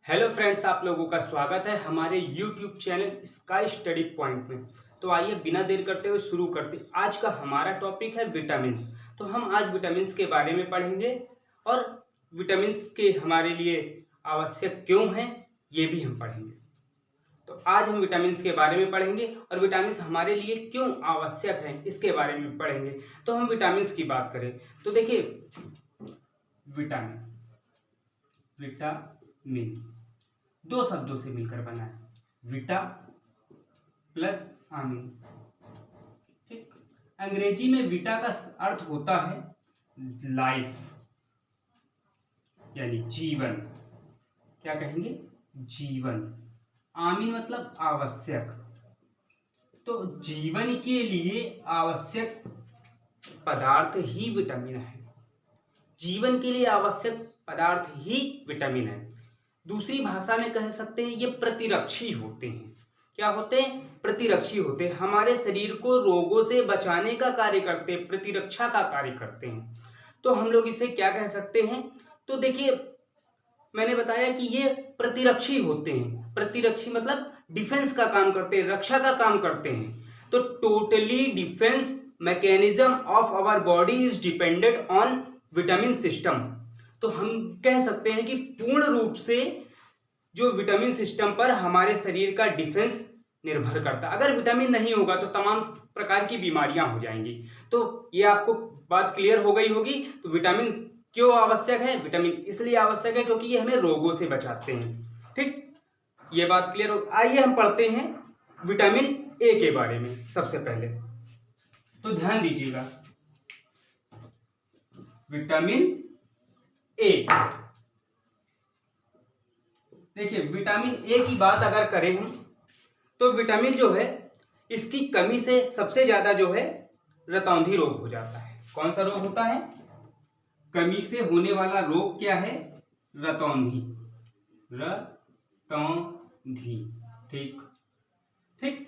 Hello friends, आप लोगों का स्वागत है हमारे YouTube channel sky study point में। तो आइए बिना देर करते हुए शुरू करते। आज का हमारा टॉपिक है विटामिन्स। तो हम आज विटामिन्स के बारे में पढ़ेंगे और विटामिन्स के हमारे लिए आवश्यक क्यों हैं ये भी हम पढ़ेंगे। तो आज हम विटामिन्स के बारे में पढ़ेंगे और विटामिन्स हमारे लिए क्यों आवश्यक हैं इसके बारे में पढ़ेंगे। तो हम विटामिन्स की बात करें तो देखिए, विटामिन दो शब्दों से मिलकर बना है, विटा प्लस आमीन। ठीक, अंग्रेजी में विटा का अर्थ होता है लाइफ, यानी जीवन। क्या कहेंगे? जीवन। आमीन मतलब आवश्यक। तो जीवन के लिए आवश्यक पदार्थ ही विटामिन है। जीवन के लिए आवश्यक पदार्थ ही विटामिन है। दूसरी भाषा में कह सकते हैं ये प्रतिरक्षी होते हैं। क्या होते हैं? प्रतिरक्षी होते हैं। हमारे शरीर को रोगों से बचाने का कार्य करते हैं, प्रतिरक्षा का कार्य करते हैं। तो हम लोग इसे क्या कह सकते हैं? तो देखिए, मैंने बताया कि ये प्रतिरक्षी होते हैं। प्रतिरक्षी मतलब डिफेंस का काम करते हैं, रक्षा का काम करते हैं। तो totally defence mechanism of our body is dependent on vitamin system. तो हम कह सकते हैं कि पूर्ण रूप से जो विटामिन सिस्टम पर हमारे शरीर का डिफेंस निर्भर करता है। अगर विटामिन नहीं होगा तो तमाम प्रकार की बीमारियां हो जाएंगी। तो ये आपको बात क्लियर हो गई होगी। तो विटामिन क्यों आवश्यक है? विटामिन इसलिए आवश्यक है क्योंकि ये हमें रोगों से बचाते हैं। ठीक, ये बात क्लियर हो। आइए हम पढ़ते हैं विटामिन ए के बारे में। सबसे पहले तो ध्यान दीजिएगा, विटामिन ए। देखिए, विटामिन ए की बात अगर करें हम तो विटामिन जो है इसकी कमी से सबसे ज्यादा जो है रतौंधी रोग हो जाता है। कौन सा रोग होता है? कमी से होने वाला रोग क्या है? रतौंधी। रतौंधी। ठीक ठीक,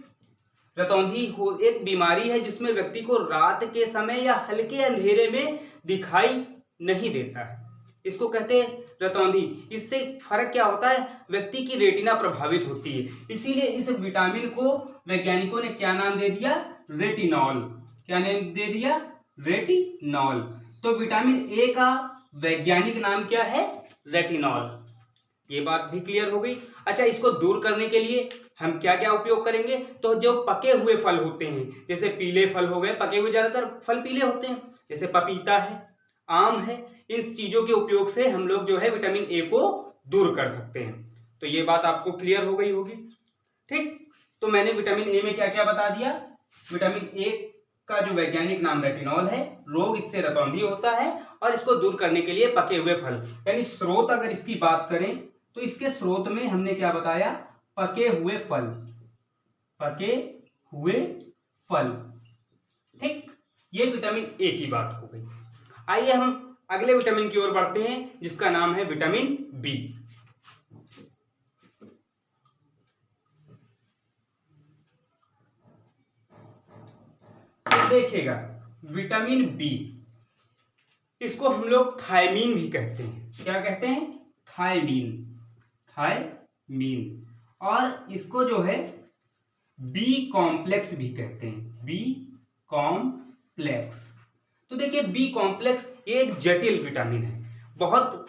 रतौंधी एक बीमारी है जिसमें व्यक्ति को रात के समय या हल्के अंधेरे में दिखाई नहीं देता है। इसको कहते हैं रतौंधी। इससे फर्क क्या होता है? व्यक्ति की रेटिना प्रभावित होती है। इसीलिए इस विटामिन को वैज्ञानिकों ने क्या नाम दे दिया? रेटिनॉल। क्या नाम दे दिया? रेटिनॉल। तो विटामिन ए का वैज्ञानिक नाम क्या है? रेटिनॉल। ये बात भी क्लियर हो गई। अच्छा, इसको दूर करने के लिए हम क्या क्या उपयोग करेंगे? तो जो पके हुए फल होते हैं, जैसे पीले फल हो गए, पके हुए ज्यादातर फल पीले होते हैं, जैसे पपीता है, आम है, इस चीजों के उपयोग से हम लोग जो है विटामिन ए को दूर कर सकते हैं। तो ये बात आपको क्लियर हो गई होगी। ठीक, तो मैंने विटामिन ए में क्या क्या बता दिया। विटामिन ए का जो वैज्ञानिक नाम रेटिनॉल है, रोग इससे रतौंधी होता है और इसको दूर करने के लिए पके हुए फल, यानी स्रोत अगर इसकी बात करें तो इसके स्रोत में हमने क्या बताया? पके हुए फल। पके हुए फल। ठीक, ये विटामिन ए की बात हो गई। आइए हम अगले विटामिन की ओर बढ़ते हैं जिसका नाम है विटामिन बी। तो देखिएगा, विटामिन बी, इसको हम लोग थायमीन भी कहते हैं। क्या कहते हैं? थायमीन। थायमीन। और इसको जो है बी कॉम्प्लेक्स भी कहते हैं। B complex. तो देखिए, बी कॉम्प्लेक्स एक जटिल विटामिन है, बहुत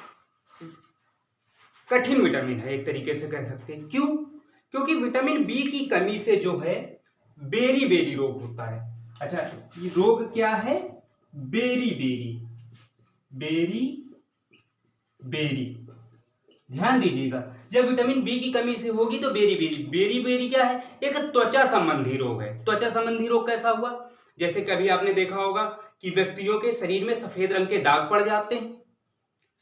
कठिन विटामिन है, एक तरीके से कह सकते हैं। क्यों? क्योंकि विटामिन बी की कमी से जो है बेरी बेरी रोग होता है। अच्छा, ये रोग क्या है? Berry berry. Berry berry. ध्यान दीजिएगा, जब विटामिन बी की कमी से होगी तो बेरी बेरी। बेरी बेरी क्या है? एक त्वचा संबंधी रोग है। त्वचा संबंधी रोग कैसा हुआ? जैसे कभी आपने देखा होगा कि व्यक्तियों के शरीर में सफेद रंग के दाग पड़ जाते हैं,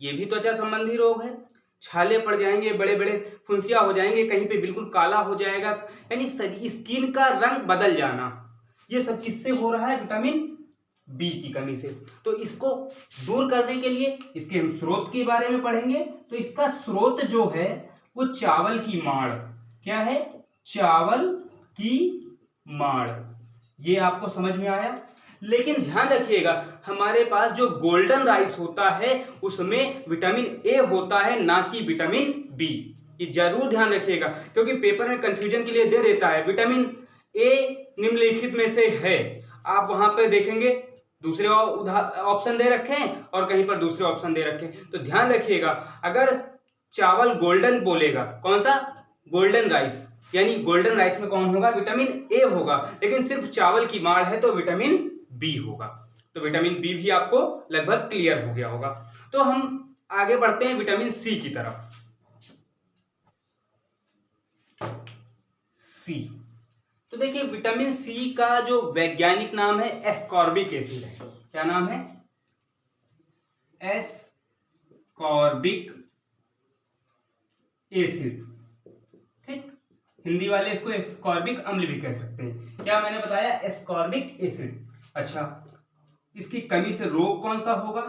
ये भी त्वचा संबंधी रोग है। छाले पड़ जाएंगे, बड़े बड़े फुंसियां हो जाएंगे, कहीं पे बिल्कुल काला हो जाएगा, यानी स्किन का रंग बदल जाना, ये सब किससे हो रहा है? विटामिन बी की कमी से। तो इसको दूर करने के लिए इसके हम स्रोत के बारे में पढ़ेंगे। तो इसका स्रोत जो है वो चावल की माड़। क्या है? चावल की माड़। ये आपको समझ में आया। लेकिन ध्यान रखिएगा, हमारे पास जो गोल्डन राइस होता है उसमें विटामिन ए होता है, ना कि विटामिन बी। ये जरूर ध्यान रखिएगा, क्योंकि पेपर में कंफ्यूजन के लिए दे देता है विटामिन ए निम्नलिखित में से है। आप वहां पर देखेंगे दूसरे ऑप्शन दे रखे हैं और कहीं पर दूसरे ऑप्शन दे रखे हैं, तो ध्यान रखिएगा। अगर चावल गोल्डन बोलेगा, कौन सा? गोल्डन राइस, यानी गोल्डन राइस में कौन होगा? विटामिन ए होगा। लेकिन सिर्फ चावल की माड़ है तो विटामिन बी होगा। तो विटामिन बी भी आपको लगभग क्लियर हो गया होगा। तो हम आगे बढ़ते हैं विटामिन सी की तरफ। सी, तो देखिए विटामिन सी का जो वैज्ञानिक नाम है एस्कॉर्बिक एसिड है। क्या नाम है? Ascorbic acid. ठीक, हिंदी वाले इसको एस्कॉर्बिक अम्ल भी कह सकते हैं। क्या मैंने बताया? Ascorbic acid. अच्छा, इसकी कमी से रोग कौन सा होगा?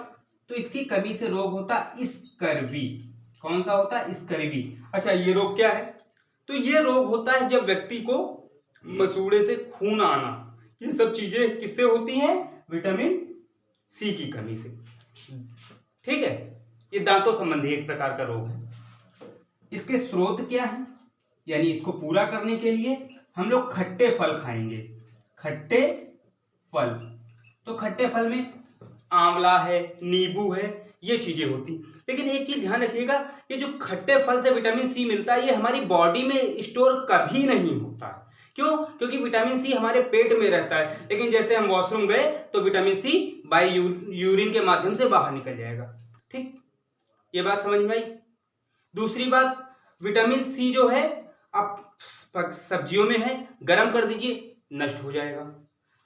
तो इसकी कमी से रोग होता स्कर्वी। कौन सा होता? स्कर्वी। अच्छा, ये रोग क्या है? तो ये रोग होता है जब व्यक्ति को मसूड़े से खून आना। ये सब चीजें किससे होती हैं? विटामिन सी की कमी से। ठीक है, ये दांतों संबंधी एक प्रकार का रोग है। इसके स्रोत क्या है? यानी इसको पूरा करने के लिए हम लोग खट्टे फल खाएंगे। खट्टे फल, तो खट्टे फल में आंवला है, नींबू है, ये चीजें होती। लेकिन एक चीज ध्यान रखिएगा, ये जो खट्टे फल से विटामिन सी मिलता है ये हमारी बॉडी में स्टोर कभी नहीं होता है। क्यों? क्योंकि विटामिन सी हमारे पेट में रहता है, लेकिन जैसे हम वॉशरूम गए तो विटामिन सी बाय यूरिन के माध्यम से बाहर निकल जाएगा। ठीक, ये बात समझ में आई। दूसरी बात, विटामिन सी जो है आप सब्जियों में है, गर्म कर दीजिए, नष्ट हो जाएगा।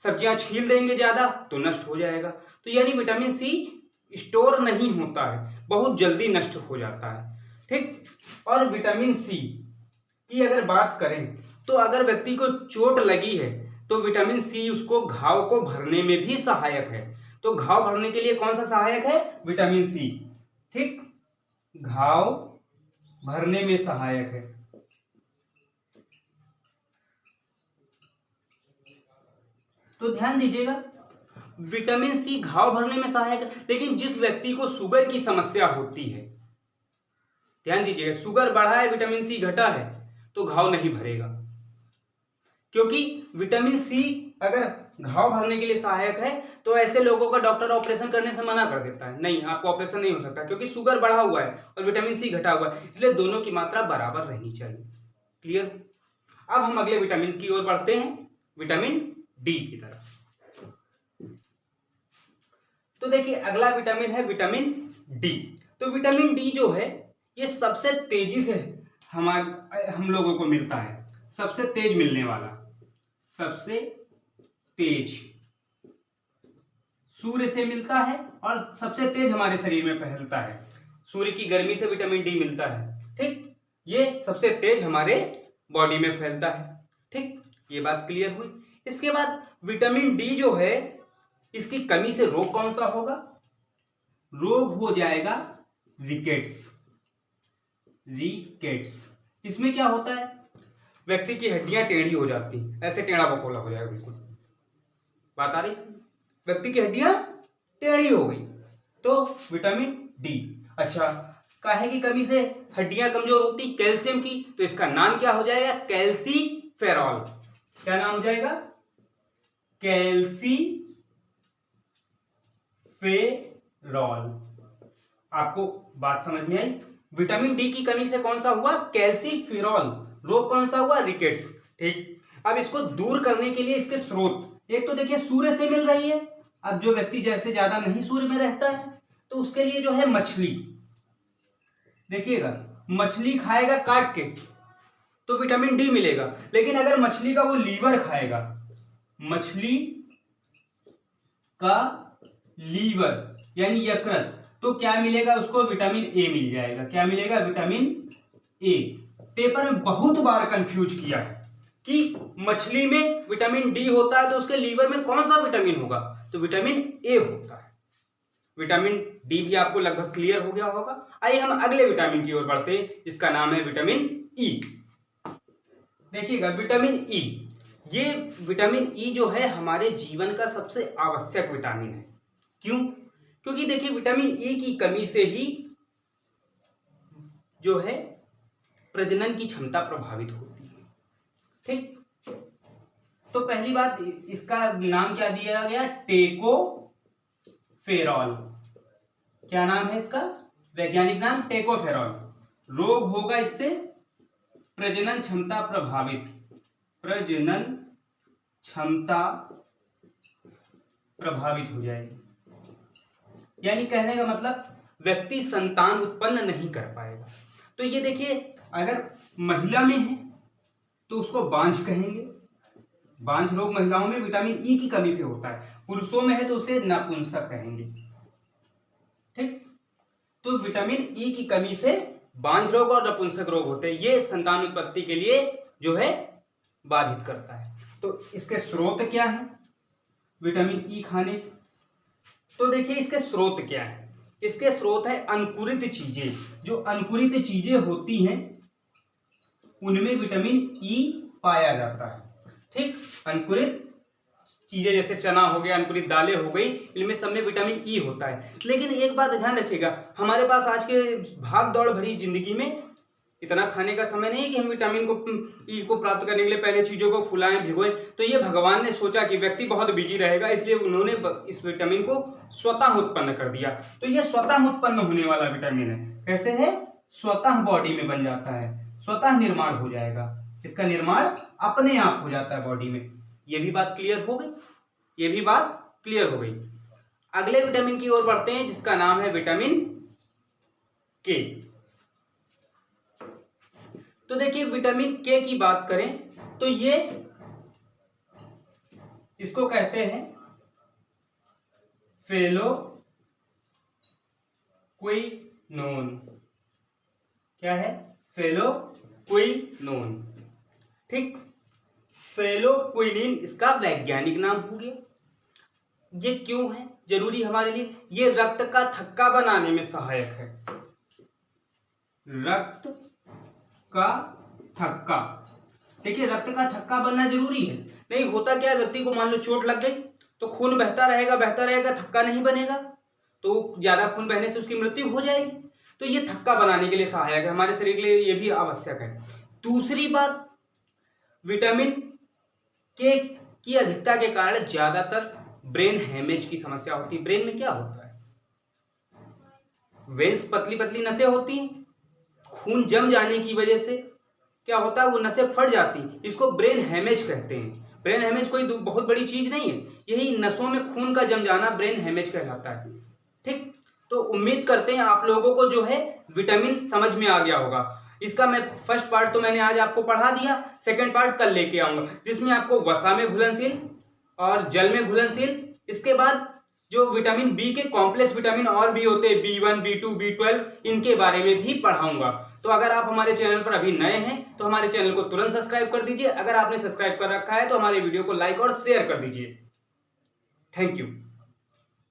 सब्जियां छील देंगे ज्यादा तो नष्ट हो जाएगा। तो यानी विटामिन सी स्टोर नहीं होता है, बहुत जल्दी नष्ट हो जाता है। ठीक, और विटामिन सी की अगर बात करें तो अगर व्यक्ति को चोट लगी है तो विटामिन सी उसको घाव को भरने में भी सहायक है। तो घाव भरने के लिए कौन सा सहायक है? Vitamin C. ठीक, घाव भरने में सहायक है। तो ध्यान दीजिएगा, विटामिन सी घाव भरने में सहायक है। लेकिन जिस व्यक्ति को शुगर की समस्या होती है, ध्यान दीजिएगा, शुगर बढ़ा है, विटामिन सी घटा है, तो घाव नहीं भरेगा। क्योंकि विटामिन सी अगर घाव भरने के लिए सहायक है तो ऐसे लोगों का डॉक्टर ऑपरेशन करने से मना कर देता है, नहीं आपको ऑपरेशन नहीं हो सकता, क्योंकि शुगर बढ़ा हुआ है और विटामिन सी घटा हुआ है, इसलिए दोनों की मात्रा बराबर रहनी चाहिए। क्लियर? अब हम अगले विटामिन की ओर बढ़ते हैं, विटामिन डी की तरफ। तो देखिए अगला विटामिन है विटामिन डी। तो विटामिन डी जो है ये सबसे तेजी से हम लोगों को मिलता है, सबसे तेज मिलने वाला, सबसे तेज सूर्य से मिलता है और सबसे तेज हमारे शरीर में फैलता है। सूर्य की गर्मी से विटामिन डी मिलता है। ठीक, ये सबसे तेज हमारे बॉडी में फैलता है। ठीक, ये बात क्लियर हुई। इसके बाद विटामिन डी जो है इसकी कमी से रोग कौन सा होगा? रोग हो जाएगा रिकेट्स। रिकेट्स, इसमें क्या होता है? व्यक्ति की हड्डियां टेढ़ी हो जाती, ऐसे टेढ़ा बकोला हो जाएगा। बिल्कुल बात आ रही है? व्यक्ति की हड्डियां टेढ़ी हो गई तो विटामिन डी। अच्छा, काहे की कमी से हड्डियां कमजोर होती? कैल्शियम की, तो इसका नाम क्या हो जाएगा? कैल्सीफेरॉल। क्या नाम हो जाएगा? कैल्सीफेरॉल। आपको बात समझ में आई? विटामिन डी की कमी से कौन सा हुआ? कैल्सीफेरॉल। रोग कौन सा हुआ? रिकेट्स। ठीक, अब इसको दूर करने के लिए इसके स्रोत, एक तो देखिए सूर्य से मिल रही है। अब जो व्यक्ति जैसे ज्यादा नहीं सूर्य में रहता है तो उसके लिए जो है मछली, देखिएगा मछली खाएगा काट के तो विटामिन डी मिलेगा। लेकिन अगर मछली का वो लीवर खाएगा, मछली का लीवर यानी यकृत, तो क्या मिलेगा उसको? विटामिन ए मिल जाएगा। क्या मिलेगा? Vitamin A. पेपर में बहुत बार कंफ्यूज किया है कि मछली में विटामिन डी होता है तो उसके लीवर में कौन सा विटामिन होगा? तो विटामिन ए होता है। विटामिन डी भी आपको लगभग क्लियर हो गया होगा। आइए हम अगले विटामिन की ओर बढ़ते हैं जिसका नाम है विटामिन ई। देखिएगा विटामिन ई, ये विटामिन ई जो है हमारे जीवन का सबसे आवश्यक विटामिन है। क्यों? क्योंकि देखिए विटामिन ई की कमी से ही जो है प्रजनन की क्षमता प्रभावित होती है। ठीक, तो पहली बात, इसका नाम क्या दिया गया? टेकोफेरॉल। क्या नाम है इसका? वैज्ञानिक नाम टेकोफेरॉल। रोग होगा इससे प्रजनन क्षमता प्रभावित, प्रजनन क्षमता प्रभावित हो जाएगी। यानी कहने का मतलब व्यक्ति संतान उत्पन्न नहीं कर पाएगा। तो ये देखिए, अगर महिला में है तो उसको बांझ कहेंगे। बांझ रोग महिलाओं में विटामिन ई की कमी से होता है। पुरुषों में है तो उसे नपुंसक कहेंगे। ठीक, तो विटामिन ई की कमी से बांझ रोग और नपुंसक रोग होते हैं। ये संतान उत्पत्ति के लिए जो है बाधित करता है। तो इसके स्रोत क्या है विटामिन ई खाने? तो देखिए इसके स्रोत क्या है। इसके स्रोत है अंकुरित चीजें। जो अंकुरित चीजें होती हैं उनमें विटामिन ई पाया जाता है। ठीक, अंकुरित चीजें जैसे चना हो गया, अंकुरित दालें हो गई, इनमें सब में विटामिन ई होता है। लेकिन एक बात ध्यान रखिएगा, हमारे पास आज के भाग दौड़ भरी जिंदगी में इतना खाने का समय नहीं है कि हम विटामिन को ई को प्राप्त करने के लिए पहले चीजों को फुलाएं, भिगोएं। तो ये भगवान ने सोचा कि व्यक्ति बहुत बिजी रहेगा, इसलिए उन्होंने इस विटामिन को स्वतः उत्पन्न कर दिया। तो ये स्वतः उत्पन्न होने वाला विटामिन है। कैसे है? स्वतः बॉडी में बन जाता है, स्वतः निर्माण हो जाएगा। इसका निर्माण अपने आप हो जाता है बॉडी में। ये भी बात क्लियर हो गई? ये भी बात क्लियर हो गई। अगले विटामिन की ओर बढ़ते हैं जिसका नाम है विटामिन के। तो देखिए विटामिन के की बात करें तो ये इसको कहते हैं फेलोक्विनोन। क्या है? फेलोक्विनोन। ठीक, फेलोक्विनिन इसका वैज्ञानिक नाम हो गया। ये क्यों है जरूरी हमारे लिए? ये रक्त का थक्का बनाने में सहायक है। रक्त का थक्का, देखिए रक्त का थक्का बनना जरूरी है। नहीं होता क्या, व्यक्ति को मान लो चोट लग गई तो खून बहता रहेगा, थक्का नहीं बनेगा, तो ज्यादा खून बहने से उसकी मृत्यु हो जाएगी। तो ये थक्का बनाने के लिए सहायक है, हमारे शरीर के लिए ये भी आवश्यक है। दूसरी बात, विटामिन के की अधिकता के कारण ज्यादातर ब्रेन हैमेज की समस्या होती है। ब्रेन में क्या होता है? वेन्स, पतली पतली नसें होती हैं, खून जम जाने की वजह से क्या होता है, वो नसें फट जाती हैं। इसको ब्रेन हैमेज कहते हैं। ब्रेन हैमेज कोई बहुत बड़ी चीज नहीं है, यही नसों में खून का जम जाना ब्रेन हैमेज कहलाता है। ठीक, तो उम्मीद करते हैं आप लोगों को जो है विटामिन समझ में आ गया होगा। इसका मैं फर्स्ट पार्ट तो मैंने आज आपको पढ़ा दिया, सेकंड पार्ट कल लेके आऊंगा जिसमें आपको वसा में घुलनशील और जल में घुलनशील, इसके बाद जो विटामिन बी के कॉम्प्लेक्स विटामिन और भी होते हैं B1, B2, B12, इनके बारे में भी पढ़ाऊंगा। तो अगर आप हमारे चैनल पर अभी नए हैं तो हमारे चैनल को तुरंत सब्सक्राइब कर दीजिए। अगर आपने सब्सक्राइब कर रखा है तो हमारे वीडियो को लाइक और शेयर कर दीजिए। Thank you.